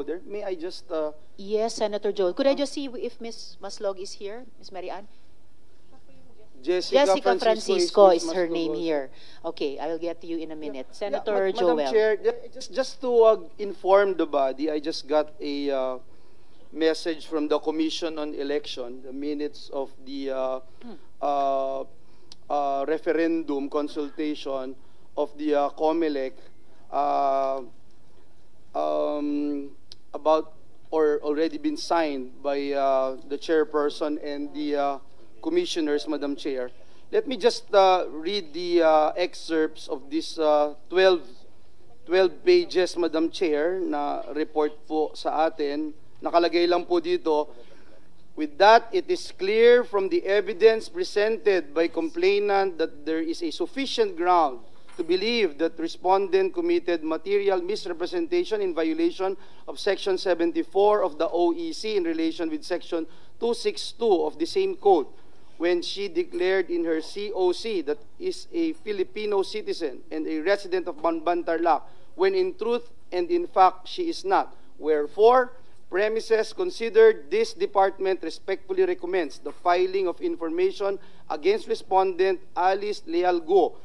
there. May I just Yes, Senator Joel. Could I just see if Ms. Maslog is here? Ms. Marian? Jessica Francisco is her name here. Okay, I will get to you in a minute. Senator Joel. Madam Chair, just to inform the body, I just got a message from the Commission on Election, the minutes of the referendum consultation of the COMELEC about or already been signed by the chairperson and the commissioners, Madam Chair. Let me just read the excerpts of this 12 pages, Madam Chair, na report po sa atin. Nakalagay lang po dito, with that, it is clear from the evidence presented by complainant that there is a sufficient ground to believe that respondent committed material misrepresentation in violation of Section 74 of the OEC in relation with Section 262 of the same code when she declared in her COC that is a Filipino citizen and a resident of Banban Tarlac, when in truth and in fact she is not. Wherefore, premises considered, this department respectfully recommends the filing of information against respondent Alice Leal Go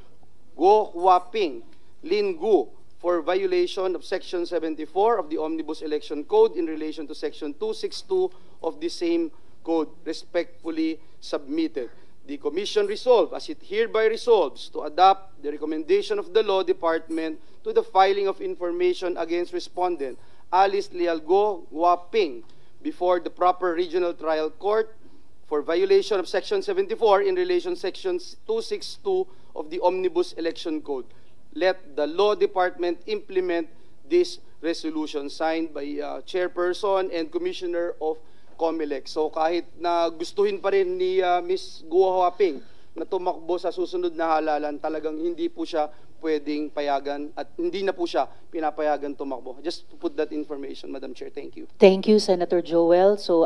Huaping Lin Gu for violation of Section 74 of the Omnibus Election Code in relation to Section 262 of the same code, respectfully submitted. The Commission resolved, as it hereby resolves, to adopt the recommendation of the Law Department to the filing of information against respondent Alice Lialgo Huaping before the proper regional trial court for violation of Section 74 in relation to Section 262 of the Omnibus Election Code. Let the Law Department implement this resolution signed by Chairperson and Commissioner of COMELEC. So kahit na gustuhin pa rin ni Ms. Go Huaping na tumakbo sa susunod na halalan, talagang hindi po siya pwedeng payagan at hindi na po siya pinapayagan tumakbo. Just to put that information, Madam Chair. Thank you. Thank you, Senator Joel. So,